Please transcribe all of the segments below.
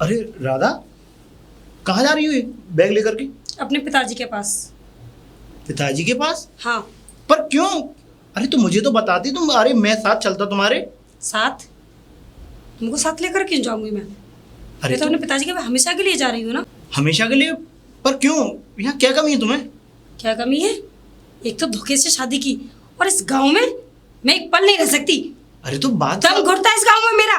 अरे राधा, कहाँ जा रही हो ये बैग लेकर के? अपने पिताजी के पास। पिताजी के पास? हाँ। पर क्यों? अरे तो मुझे तो बताती तुम। अरे मैं साथ चलता तुम्हारे। साथ? तुमको साथ लेकर क्यों जाऊंगी मैं? अरे मैं तो अपने पिताजी के पास हमेशा के लिए जा रही हूँ ना। हमेशा के लिए? पर क्यों? यहाँ क्या कमी है तुम्हें? क्या कमी है? एक तो धोखे से शादी की, और इस गांव में मैं एक पल नहीं रह सकती। अरे तो बात दम घुटता है इस गांव में मेरा।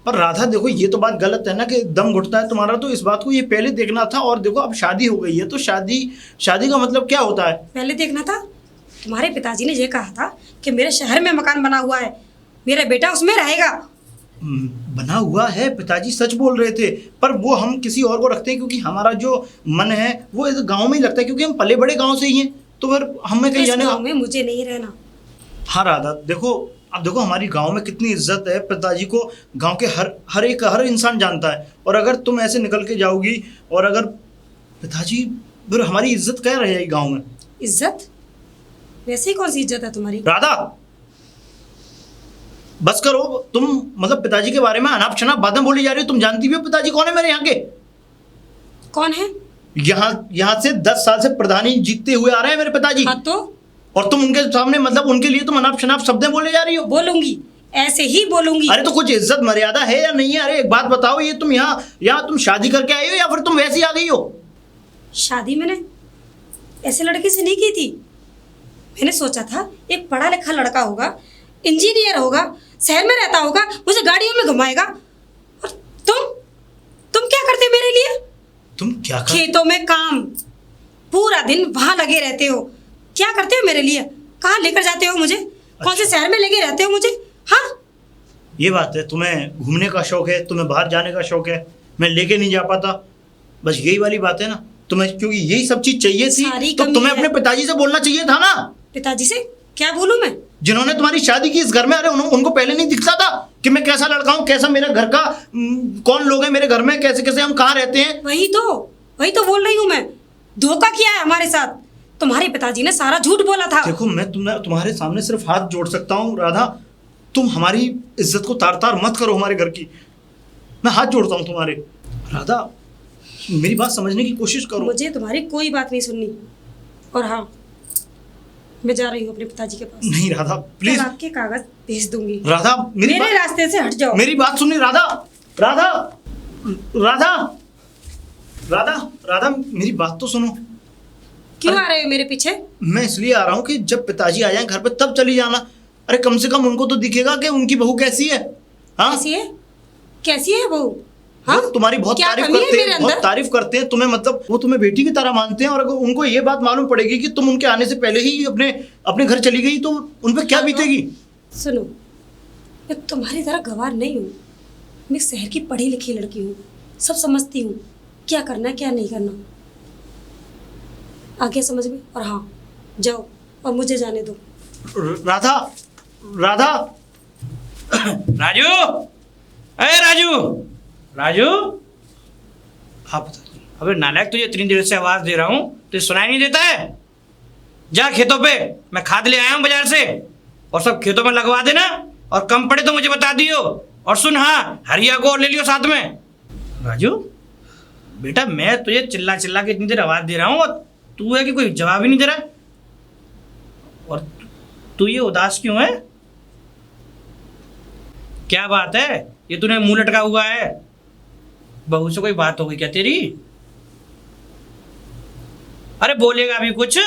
पर राधा देखो, ये तो बात गलत है ना कि दम घुटता है तुम्हारा। तो इस बात को ये पहले देखना था। और देखो अब शादी हो गई है तो शादी का मतलब क्या होता है? पहले देखना था। तुम्हारे पिताजी ने ये कहा था कि मेरे शहर में मकान बना हुआ है, मेरा बेटा उसमें रहेगा। बना हुआ है, पिताजी सच बोल रहे थे। पर वो हम किसी और को रखते हैं क्योंकि हमारा जो मन है वो इस गांव में ही लगता है, क्योंकि हम पले बड़े गांव से ही हैं। तो फिर हमें कहीं जाने गांव में मुझे नहीं रहना। हाँ राधा देखो, अब देखो हमारी गांव में कितनी इज्जत है। पिताजी को गांव के हर इंसान जानता है। और अगर तुम ऐसे निकल के जाओगी और अगर पिताजी, फिर हमारी इज्जत क्या रहेगी गांव में? इज्जत? वैसे ही कौन सी इज्जत है तुम्हारी? राधा बस करो तुम। मतलब पिताजी के बारे में अनाप शनाप बातें बोली जा रही हो। तुम जानती भी हो पिताजी कौन है मेरे यहाँ के? कौन है? यहाँ से 10 साल से प्रधानी जीतते हुए आ रहे हैं मेरे पिताजी। हाँ तो? और तुम उनके सामने, मतलब उनके लिए तुम अनाप शनाप शब्दें बोले जा रही हो। बोलूंगी, ऐसे ही बोलूंगी। अरे तो कुछ इज्जत मर्यादा है या नहीं है? अरे एक बात बताओ, ये तुम यहाँ तुम शादी करके आई हो या फिर तुम वैसी आ गई हो? शादी मैंने ऐसे लड़के से नहीं की थी। मैंने सोचा था एक पढ़ा लिखा लड़का होगा, इंजीनियर होगा, शहर में रहता होगा, मुझे गाड़ियों में घुमाएगा। और तुम क्या करते हो मेरे लिए? तुम क्या खेतों में काम, पूरा दिन वहां लगे रहते हो। क्या करते हो मेरे लिए? कहाँ लेकर जाते हो मुझे? कौन से शहर में लेके रहते हो मुझे? हाँ, ये बात है, तुम्हें घूमने का शौक है, तुम्हें बाहर जाने का शौक है, मैं लेके नहीं जा पाता। बस यही वाली बात है ना तुम्हें, क्योंकि यही सब चीज चाहिए थी तो तुम्हें अपने पिताजी से बोलना चाहिए था ना। पिताजी से क्या बोलूं मैं? जिन्होंने तुम्हारी शादी की इस घर में, अरे उनको पहले नहीं दिखता था कि मैं कैसा लड़का हूँ, कैसा मेरा घर का कौन लोग हैं मेरे घर में, कैसे कैसे हम कहाँ रहते हैं? वही तो बोल रही हूँ मैं। धोखा किया है हमारे साथ। तुम्हारे पिताजी ने सारा झूठ बोला था। देखो मैं तुम्हारे सामने सिर्फ हाथ जोड़ सकता हूँ राधा। तुम हमारी इज्जत को तार तार मत करो हमारे घर की। मैं हाथ जोड़ता हूँ तुम्हारे। राधा मेरी बात समझने की कोशिश करो। मुझे तुम्हारी कोई बात नहीं सुननी। और हाँ, मैं जा रही हूँ अपने पिताजी के पास। नहीं राधा प्लीज। आपके कागज भेज दूंगी। राधा मेरे रास्ते से हट जाओ। मेरी बात सुनिए राधा। राधा राधा राधा राधा मेरी बात तो सुनो। क्यों आ रहे हो मेरे पीछे? मैं इसलिए आ रहा हूँ कि जब पिताजी आ जाएं घर पे तब चली जाना। अरे कम से कम उनको तो दिखेगा कि उनकी बहू कैसी है। हाँ कैसी है बहू? हाँ? तुम्हारी बहुत तारीफ करते हैं तुम्हें, मतलब वो तुम्हें बेटी की तरह मानते हैं। और अगर उनको ये बात मालूम पड़ेगी कि तुम उनके आने से पहले ही अपने घर चली गई तो उन पर क्या बीतेगी? सुनो, मैं तुम्हारी तरह गवार नहीं हूँ। मैं शहर की पढ़ी लिखी लड़की हूँ, सब समझती हूँ क्या करना है क्या नहीं करना। आगे समझ में। और हाँ, जाओ और मुझे जाने दो। राधा राधा राजू, अरे राजू हाँ बता। अबे नालायक, तुझे इतनी देर से आवाज दे रहा हूँ तुझे सुनाई नहीं देता है? जा खेतों पे, मैं खाद ले आया हूँ बाजार से, और सब खेतों में लगवा देना। और कम पड़े तो मुझे बता दियो। और सुन, हाँ हरिया को और ले लियो साथ में। राजू बेटा, मैं तुझे चिल्ला चिल्ला के इतनी देर आवाज दे रहा हूँ और तू है कि कोई जवाब ही नहीं दे रहा। और तू ये उदास क्यों है? क्या बात है? ये तूने मुंह लटका हुआ है। बहू से कोई बात हो गई क्या तेरी? अरे बोलेगा भी कुछ?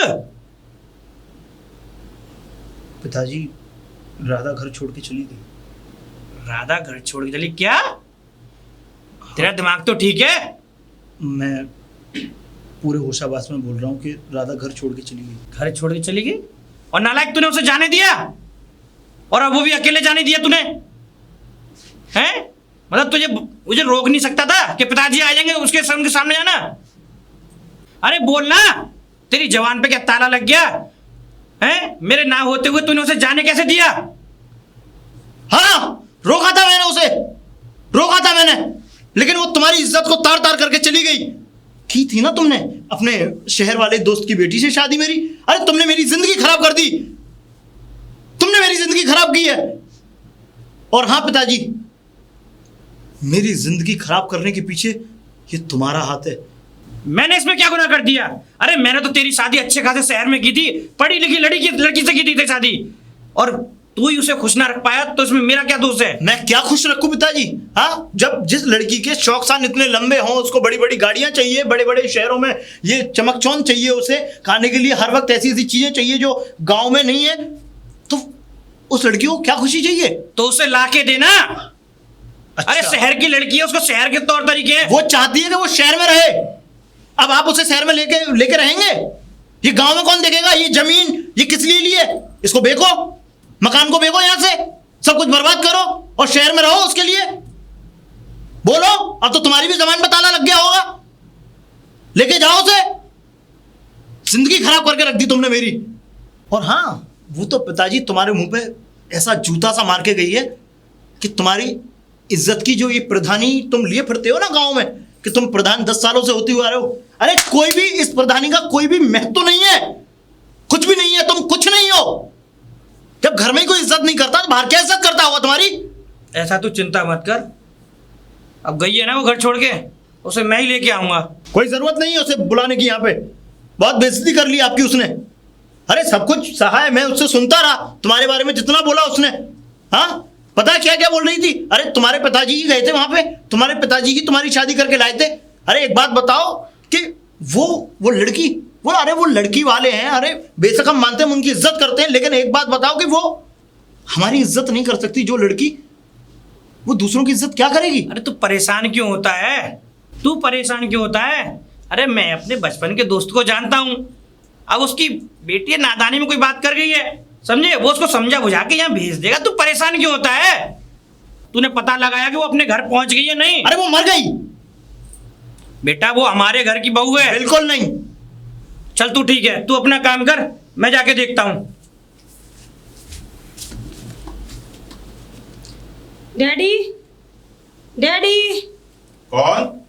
पिताजी राधा घर छोड़ के चली गई। राधा घर छोड़ के चली? क्या तेरा दिमाग तो ठीक है? मैं पूरे होशाबाज में बोल रहा हूँ कि राधा घर छोड़ के चली गई। घर छोड़ के चली गई? और नालायक, तूने उसे जाने दिया? और अब वो भी अकेले जाने दिया तूने? हैं? मतलब मुझे रोक नहीं सकता था कि पिताजी आ जाएंगे उसके सामने जाना? अरे बोलना, तेरी जवान पे क्या ताला लग गया है? मेरे ना होते हुए तूने उसे जाने कैसे दिया? हाँ, रोका था मैंने, लेकिन वो तुम्हारी इज्जत को तार तार करके चली गई। की थी ना तुमने अपने शहर वाले दोस्त की बेटी से शादी मेरी। अरे तुमने मेरी जिंदगी खराब कर दी, तुमने मेरी जिंदगी खराब की है। और हाँ पिताजी, मेरी जिंदगी खराब करने के पीछे ये तुम्हारा हाथ है। मैंने इसमें क्या गुनाह कर दिया? अरे मैंने तो तेरी शादी अच्छे खासे शहर में की थी, पढ़ी लिखी लड़की से की थी तेरी शादी, और तू ही उसे खुश ना रख पाया, तो इसमें मेरा क्या दोष है? मैं क्या खुश रखूं पिताजी? हाँ, जब जिस लड़की के शौक शान इतने लंबे हों, उसको बड़ी बड़ी गाड़ियां चाहिए, बड़े बड़े शहरों में ये चमकचौंध चाहिए, उसे खाने के लिए हर वक्त ऐसी ऐसी चीजें चाहिए जो गांव में नहीं है, तो उस लड़की को क्या खुशी चाहिए? तो उसे ला के देना। अच्छा। अरे शहर की लड़की है, उसको शहर के तौर तरीके हैं। वो चाहती है कि वो शहर में रहे, अब आप उसे शहर में लेके रहेंगे? ये गांव में कौन देखेगा? ये जमीन ये किस लिए ली है? इसको बेचो, मकान को बेचो, यहां से सब कुछ बर्बाद करो और शहर में रहो उसके लिए। बोलो, अब तो तुम्हारी भी जबान पे ताला लग गया होगा। लेके जाओ उसे, जिंदगी खराब करके रख दी तुमने मेरी। और हाँ, वो तो पिताजी तुम्हारे मुंह पे ऐसा जूता सा मार के गई है कि तुम्हारी इज्जत की जो ये प्रधानी तुम लिए फिरते हो ना गांव में, कि तुम प्रधान 10 सालों से होती हुए आ रहे हो, अरे कोई भी इस प्रधानी का कोई भी महत्व नहीं है, कुछ भी नहीं है, तुम कुछ नहीं हो। जब घर में ही कोई इज्जत नहीं करता तो बाहर क्या इज्जत करता होगा तुम्हारी? ऐसा तू चिंता मत कर, अब गई है ना वो घर छोड़ के, उसे मैं ही लेके आऊंगा। कोई जरूरत नहीं है उसे बुलाने की, यहाँ पे बहुत बेइज्जती कर ली आपकी उसने। अरे सब कुछ सहा है, मैं उससे सुनता रहा तुम्हारे बारे में जितना बोला उसने। हाँ, पता है क्या क्या बोल रही थी? अरे तुम्हारे पिताजी ही गए थे वहां पे, तुम्हारे पिताजी ही तुम्हारी शादी करके लाए थे। अरे एक बात बताओ कि वो लड़की, अरे वो लड़की वाले हैं, अरे बेशक हम मानते हैं, उनकी इज्जत करते हैं, लेकिन एक बात बताओ कि वो हमारी इज्जत नहीं कर सकती जो लड़की, वो दूसरों की इज्जत क्या करेगी? अरे तू परेशान क्यों होता है? तू परेशान क्यों होता है? अरे मैं अपने बचपन के दोस्त को जानता हूँ, अब उसकी बेटी नादानी में कोई बात कर गई है, समझे, वो उसको समझा बुझा के यहाँ भेज देगा। तू परेशान क्यों होता है? तूने पता लगाया कि वो अपने घर पहुंच गई है? नहीं, अरे वो मर गई बेटा, वो हमारे घर की बहू है। बिल्कुल नहीं। चल तू ठीक है, तू अपना काम कर, मैं जाके देखता हूं। Daddy, daddy. कौन?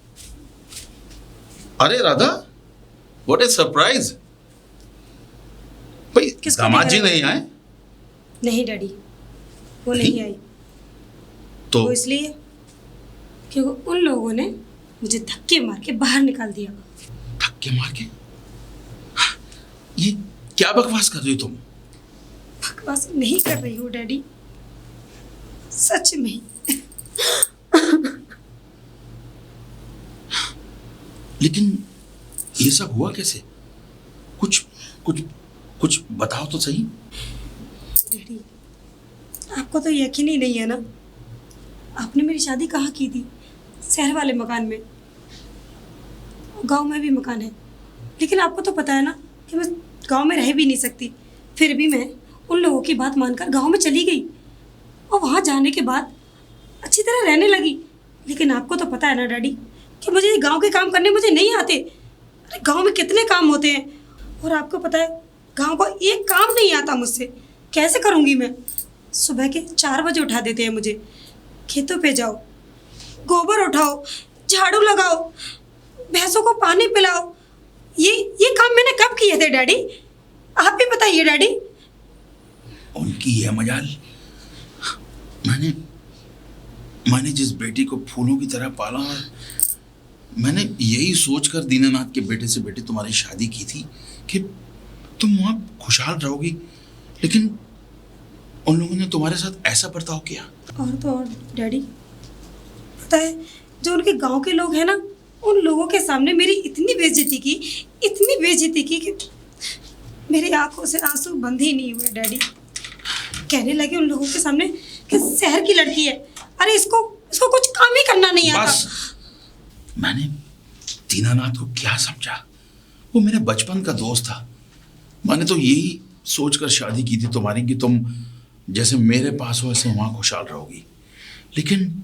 अरे राधा, व्हाट ए सरप्राइज। भाई किसको दामाद जी दिखा नहीं आए? नहीं डैडी, वो नहीं आई। तो वो इसलिए कि उन लोगों ने मुझे धक्के मार के बाहर निकाल दिया। धक्के मार के? ये क्या बकवास कर रही हो तुम? बकवास नहीं कर रही हूँ डैडी, सच में। लेकिन ये सब हुआ कैसे? कुछ कुछ कुछ बताओ तो सही। डैडी, आपको तो यकीन ही नहीं है ना, आपने मेरी शादी कहाँ की थी? शहर वाले मकान में, गांव में भी मकान है, लेकिन आपको तो पता है ना कि मैं गांव में रह भी नहीं सकती। फिर भी मैं उन लोगों की बात मानकर गांव में चली गई और वहाँ जाने के बाद अच्छी तरह रहने लगी। लेकिन आपको तो पता है ना डैडी कि मुझे गांव के काम करने मुझे नहीं आते। अरे गांव में कितने काम होते हैं, और आपको पता है गांव का एक काम नहीं आता मुझसे, कैसे करूँगी मैं? सुबह के 4 बजे उठा देते हैं मुझे, खेतों पे जाओ, गोबर उठाओ, झाड़ू लगाओ, भैंसों को पानी पिलाओ। ये काम मैंने कब किए थे डैडी? आप भी बताइए डैडी। उनकी है मजाल। मैंने जिस बेटी को फूलों की तरह पाला, मैंने यही सोचकर दीनानाथ के बेटे से बेटी तुम्हारी शादी की थी कि तुम वहां खुशहाल रहोगी, लेकिन उन लोगों ने तुम्हारे साथ ऐसा बर्ताव किया। और तो और डैडी, पता है जो उनके गांव के लोग हैं ना, उन लोगों के सामने मेरी इतनी बेइज्जती की कि मेरी आंखों से आंसू बंद ही नहीं हुए डैडी। कहने लगे उन लोगों के सामने कि शहर की लड़की है, अरे इसको कुछ काम ही करना नहीं आता। बस, मैंने दीनानाथ को क्या समझा? वो मेरे बचपन का दोस्त था। मैंने तो यही सोचकर शादी की थी तुम्हारी कि तुम जैसे मेरे पास हो ऐसे वहां खुशहाल रहोगी, लेकिन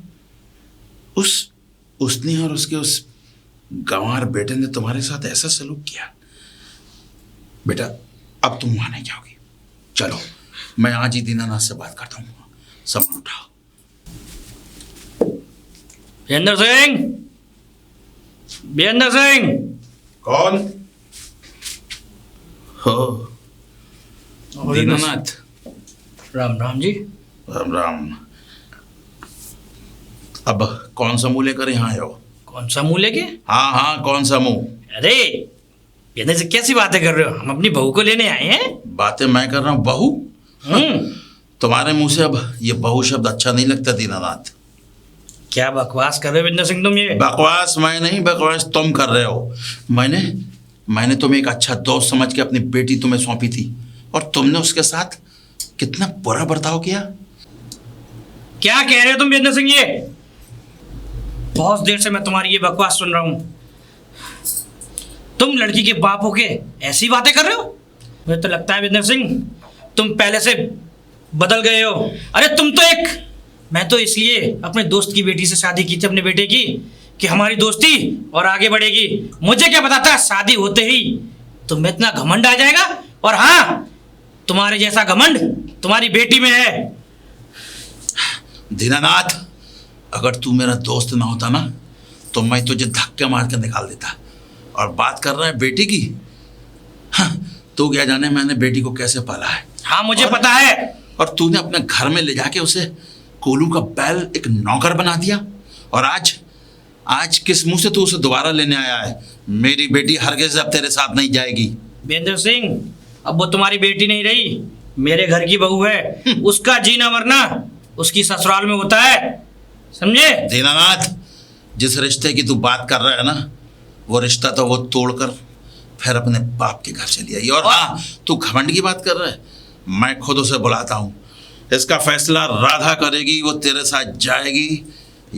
उसने और उसके उस गंवार बेटे ने तुम्हारे साथ ऐसा सलूक किया। बेटा, अब तुम वहां नहीं जाओगी, चलो मैं आज ही दीनानाथ से बात करता हूँ। सामान उठाओ। वीरेंद्र सिंह। कौन हो? दीनानाथ। राम राम जी। राम राम। अब कौन सा मुंह लेकर यहाँ आए हो? कौन सा मुंह लेके? हाँ हाँ, कौन सा मुंह? अरे कहने से कैसी बातें कर रहे हो? हम अपनी बहू को लेने आए हैं। बातें मैं कर रहा हूँ? बहू? तुम्हारे मुंह से अब ये बहू शब्द अच्छा नहीं लगता दीनानाथ। क्या बकवास कर रहे हो विंदर सिंह तुम? ये बकवास मैं नहीं, बकवास तुम कर रहे हो। मैंने तुम्हें एक अच्छा दोस्त समझ के अपनी बेटी तुम्हें सौंपी थी, और तुमने उसके साथ कितना बुरा बर्ताव किया। क्या कह रहे हो तुम विंदर सिंह? ये बहुत देर से मैं तुम्हारी ये बकवास सुन रहा हूं। तुम लड़की के बाप हो के ऐसी बातें कर रहे हो? मुझे तो लगता है विंदर सिंह तुम पहले से बदल गए हो। अरे तुम तो मैं तो इसलिए अपने दोस्त की बेटी से शादी की थी, अपने बेटे की, कि हमारी दोस्ती और आगे बढ़ेगी। मुझे क्या पता था शादी होते ही तुम्हें इतना घमंड आ जाएगा। और हाँ, तुम्हारे जैसा घमंड तुम्हारी बेटी में है। दीनानाथ, अगर तू मेरा दोस्त ना होता ना तो मैं तुझे धक्के मार कर निकाल देता। और बात कर रहा है बेटी की? हाँ, तू क्या जाने मैंने बेटी को कैसे पाला है। हाँ मुझे पता है। और तूने अपने घर में ले जाके उसे कोलू का बैल एक नौकर बना दिया। और आज किस मुंह से तू उसे दोबारा लेने आया है? मेरी बेटी हरगिज़ अब तेरे साथ नहीं जाएगी। वीरेंद्र सिंह, अब वो तुम्हारी बेटी नहीं रही, मेरे घर की बहू है। उसका जीना मरना उसकी ससुराल में होता है, समझे? दीनानाथ, जिस रिश्ते की तू बात कर रहा है ना, वो रिश्ता तो वो तोड़कर फिर अपने बाप के घर चली आई। और हाँ, तू घमंड की बात कर रहा है, मैं खुद उसे बुलाता हूँ। इसका फैसला राधा करेगी, वो तेरे साथ जाएगी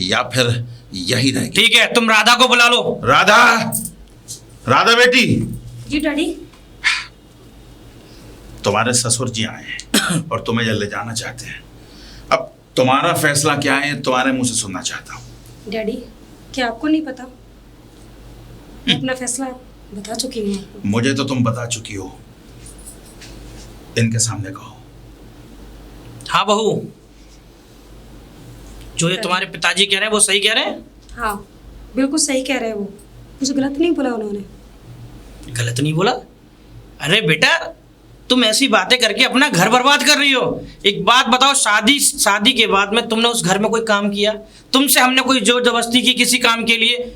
या फिर यही रहेगी। ठीक है, तुम राधा को बुला लो। राधा बेटी। जी डैडी। तुम्हारे ससुर जी आए हैं और तुम्हें ले जाना चाहते हैं। अब तुम्हारा फैसला क्या है, तुम्हारे मुंह से सुनना चाहता हूँ। डैडी, क्या आपको नहीं पता? मैं अपना फैसला बता चुकी हूँ आपको। मुझे तो तुम बता चुकी हो, इनके सामने कहो। हाँ बहू, जो ये तुम्हारे पिताजी कह रहे हैं वो सही कह रहे हैं? हाँ बिल्कुल सही कह रहे हैं वो। मुझे गलत नहीं बोला उन्होंने। गलत नहीं बोला? अरे बेटा, तुम ऐसी बातें करके अपना घर बर्बाद कर रही हो। एक बात बताओ, शादी के बाद में तुमने उस घर में कोई काम किया? तुमसे हमने कोई जोर जबरदस्ती की किसी काम के लिए?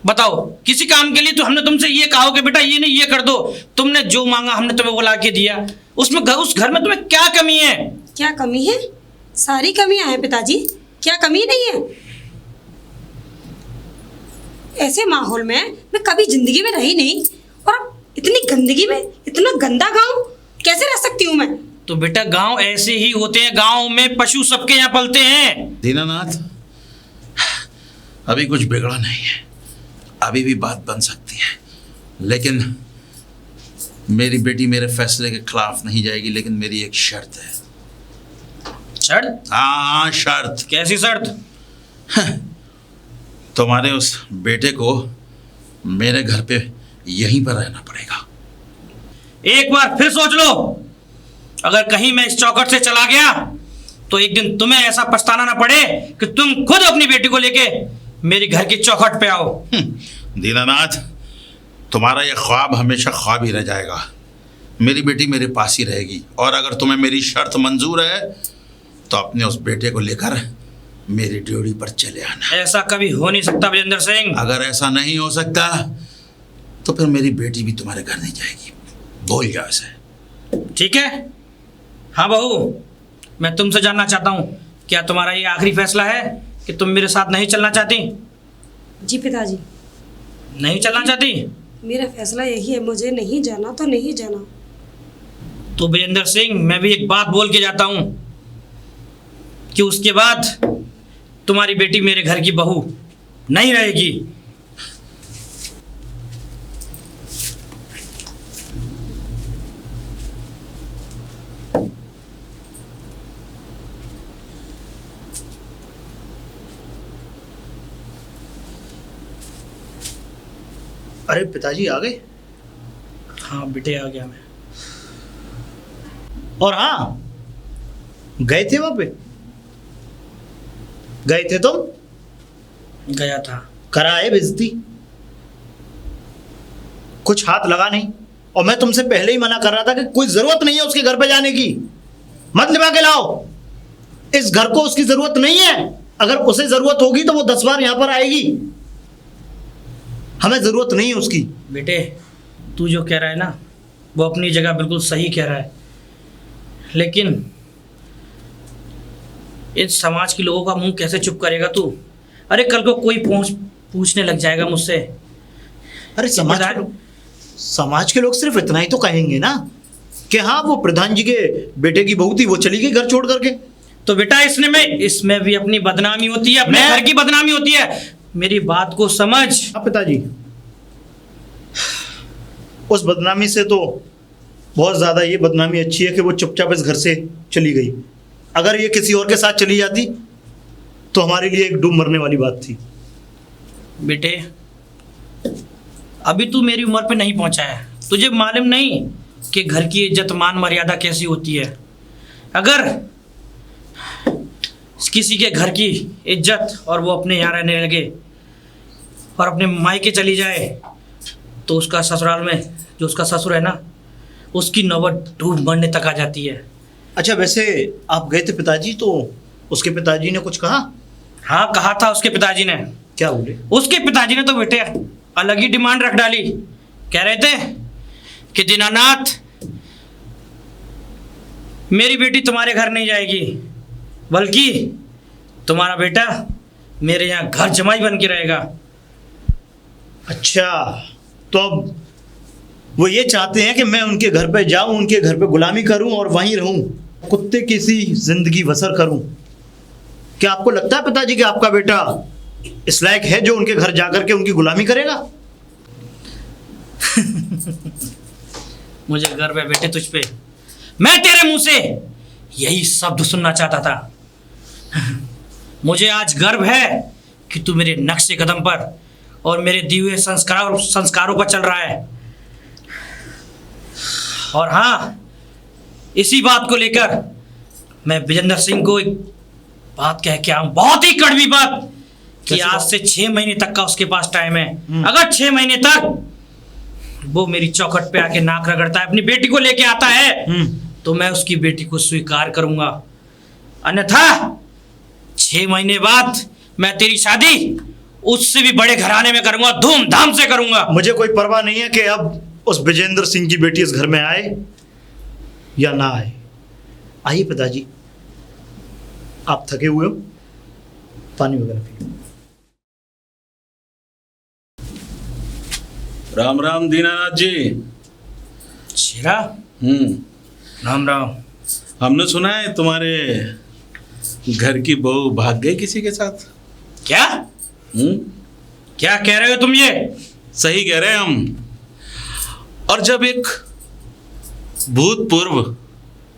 बताओ, किसी काम के लिए तो हमने तुमसे ये कहा कि बेटा ये नहीं ये कर दो। तुमने जो मांगा हमने तुम्हें वो ला के दिया। उसमें उस घर में तुम्हें क्या कमी है? क्या कमी है? सारी कमियां हैं पिताजी, क्या कमी नहीं है? ऐसे माहौल में मैं कभी जिंदगी में रही नहीं, और अब इतनी गंदगी में, इतना गंदा गांव कैसे रह सकती हूँ मैं? तो बेटा गांव ऐसे ही होते हैं, गांव में पशु सबके यहाँ पलते हैं। दीनानाथ, अभी कुछ बिगड़ा नहीं है, अभी भी बात बन सकती है, लेकिन मेरी बेटी मेरे फैसले के खिलाफ नहीं जाएगी। लेकिन मेरी एक शर्त है। शर्त? हाँ शर्त। कैसी शर्त? तुम्हारे उस बेटे को मेरे घर पे यहीं पर रहना पड़ेगा। एक बार फिर सोच लो, अगर कहीं मैं इस चौखट से चला गया तो एक दिन तुम्हें ऐसा पछताना ना पड़े कि तुम खुद अपनी बेटी को लेके मेरी घर की चौखट पे आओ। दीनानाथ, तुम्हारा यह ख्वाब हमेशा ख्वाब ही रह जाएगा। मेरी बेटी मेरे पास ही रहेगी, और अगर तुम्हें मेरी शर्त मंजूर है तो अपने उस बेटे को लेकर मेरी ड्योढ़ी पर चले आना। ऐसा कभी हो नहीं सकता वीरेंद्र सिंह। अगर ऐसा नहीं हो सकता तो फिर मेरी बेटी भी तुम्हारे घर नहीं जाएगी, बोल जाओ इसे। ठीक है। हाँ बहू, मैं तुमसे जानना चाहता हूँ, क्या तुम्हारा ये आखिरी फैसला है कि तुम मेरे साथ नहीं चलना चाहती? जी पिताजी। नहीं चलना चाहती? मेरा फैसला यही है, मुझे नहीं जाना तो नहीं जाना। तो वीरेंद्र सिंह, मैं भी एक बात बोल के जाता हूँ कि उसके बाद तुम्हारी बेटी मेरे घर की बहू नहीं रहेगी। अरे पिताजी आ गए? हाँ बेटे, आ गया मैं। और हाँ, गए थे वहां पे? गए थे तुम? गया था। कराए बेइज्जती? कुछ हाथ लगा नहीं? और मैं तुमसे पहले ही मना कर रहा था कि कोई जरूरत नहीं है उसके घर पे जाने की, मत लिवा के लाओ। इस घर को उसकी जरूरत नहीं है। अगर उसे जरूरत होगी तो वो 10 बार यहाँ पर आएगी, हमें जरूरत नहीं है उसकी। बेटे, तू जो कह रहा है ना वो अपनी जगह बिल्कुल सही कह रहा है, लेकिन इन समाज के लोगों का मुंह कैसे चुप करेगा तू? अरे कल को कोई पूछने लग जाएगा मुझसे। अरे समाज के लोग सिर्फ इतना ही तो कहेंगे ना कि हाँ वो प्रधान जी के बेटे की बहू थी, वो चली गई घर छोड़ करके। तो बेटा इसमें भी अपनी बदनामी होती है, अपने घर की बदनामी होती है। मेरी बात को समझ। पिताजी, उस बदनामी से तो बहुत ज्यादा ये बदनामी अच्छी है कि वो चुपचाप इस घर से चली गई। अगर ये किसी और के साथ चली जाती तो हमारे लिए एक डूब मरने वाली बात थी। बेटे, अभी तू मेरी उम्र पे नहीं पहुंचा है, तुझे मालूम नहीं कि घर की इज्जत मान मर्यादा कैसी होती है। अगर किसी के घर की इज्जत और वो अपने यहाँ रहने लगे और अपने मायके चली जाए तो उसका ससुराल में जो उसका ससुर है ना, उसकी नौबत डूब मरने तक आ जाती है। अच्छा, वैसे आप गए थे पिताजी, तो उसके पिताजी ने कुछ कहा? हाँ, कहा था उसके पिताजी ने। क्या बोले? उसके पिताजी ने तो बेटे अलग ही डिमांड रख डाली। कह रहे थे कि दीनानाथ, मेरी बेटी तुम्हारे घर नहीं जाएगी, बल्कि तुम्हारा बेटा मेरे यहाँ घर जमाई बन के रहेगा। अच्छा, तो अब वो ये चाहते हैं कि मैं उनके घर पे जाऊं, उनके घर पे गुलामी करूं और वहीं रहूं, कुत्ते की सी जिंदगी बसर करूं। क्या आपको लगता है पिताजी कि आपका बेटा इस लायक है जो उनके घर जाकर के उनकी गुलामी करेगा? मुझे गर्व है बेटे तुझ पे। मैं तेरे मुंह से यही शब्द सुनना चाहता था। मुझे आज गर्व है कि तू मेरे नक्शे कदम पर और मेरे दिए हुए संस्कारों पर चल रहा है। और हाँ, इसी बात को लेकर मैं विजेंद्र सिंह को एक बात कह के आऊं, बहुत ही कड़वी बात, कि आज से 6 महीने तक का उसके पास टाइम है। अगर 6 महीने तक वो मेरी चौखट पे आके नाक रगड़ता है, अपनी बेटी को लेके आता है, तो मैं उसकी बेटी को स्वीकार करूंगा। अन्यथा 6 महीने बाद मैं तेरी शादी उससे भी बड़े घराने में करूंगा, धूमधाम से करूंगा। मुझे कोई परवाह नहीं है कि अब उस विजेंद्र सिंह की बेटी इस घर में आए या ना आए। आइए पिताजी, आप थके हुए हो, पानी वगैरह पिए। राम राम दीनानाथ जी। शेरा, राम राम। हमने सुना है तुम्हारे घर की बहू भाग गई किसी के साथ। क्या? क्या कह रहे हो तुम? ये सही कह रहे हैं हम। और जब एक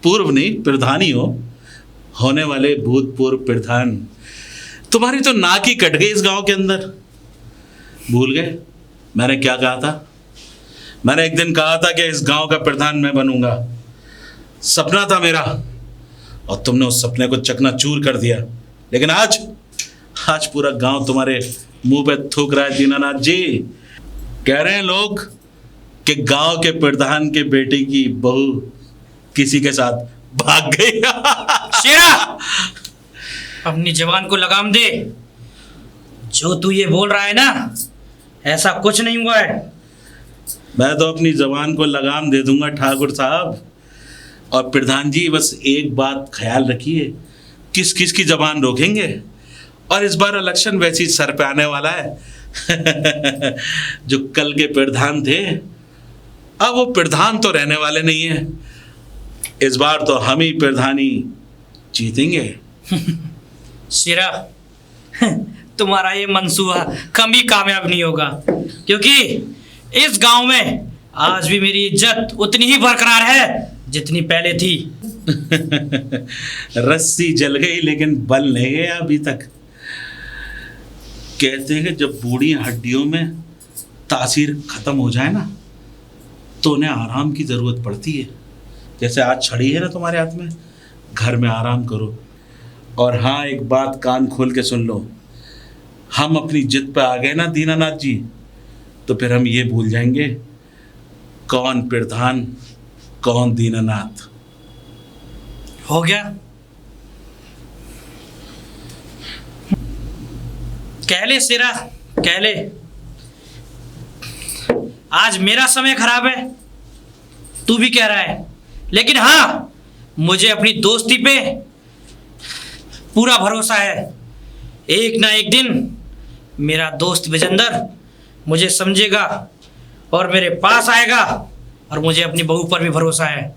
पूर्व नहीं प्रधानी होने वाले भूतपूर्व प्रधान, तुम्हारी तो नाक ही कट गई इस गांव के अंदर। भूल गए मैंने क्या कहा था? मैंने एक दिन कहा था कि इस गांव का प्रधान मैं बनूंगा। सपना था मेरा, और तुमने उस सपने को चकनाचूर कर दिया। लेकिन आज पूरा गांव तुम्हारे मुंह पे थूक रहा है दीनानाथ जी। कह रहे हैं लोग कि गांव के प्रधान के बेटे की बहू किसी के साथ भाग गई। शेरा, अपनी जवान को लगाम दे। जो तू ये बोल रहा है ना, ऐसा कुछ नहीं हुआ है। मैं तो अपनी जवान को लगाम दे दूंगा ठाकुर साहब। और प्रधान जी, बस एक बात ख्याल रखिए, किस किस की जबान रोकेंगे। और इस बार इलेक्शन वैसे ही सर पे आने वाला है। जो कल के प्रधान थे, अब वो प्रधान तो रहने वाले नहीं है। इस बार तो हम ही प्रधानी जीतेंगे। शेरा, तुम्हारा ये मंसूबा कभी कामयाब नहीं होगा, क्योंकि इस गांव में आज भी मेरी इज्जत उतनी ही बरकरार है जितनी पहले थी। रस्सी जल गई लेकिन बल नहीं गया अभी तक। कहते हैं कि जब बूढ़ी हड्डियों में तासीर खत्म हो जाए ना, तो उन्हें आराम की जरूरत पड़ती है। जैसे आज छड़ी है ना तुम्हारे हाथ में, घर में आराम करो। और हाँ, एक बात कान खोल के सुन लो, हम अपनी जिद पे आ गए ना दीनानाथ जी, तो फिर हम ये भूल जाएंगे कौन प्रधान कौन दीनानाथ। हो गया? कह ले शेरा, कह ले। आज मेरा समय खराब है, तू भी कह रहा है, लेकिन हाँ, मुझे अपनी दोस्ती पे पूरा भरोसा है। एक ना एक दिन मेरा दोस्त विजेंदर मुझे समझेगा और मेरे पास आएगा, और मुझे अपनी बहू पर भी भरोसा है।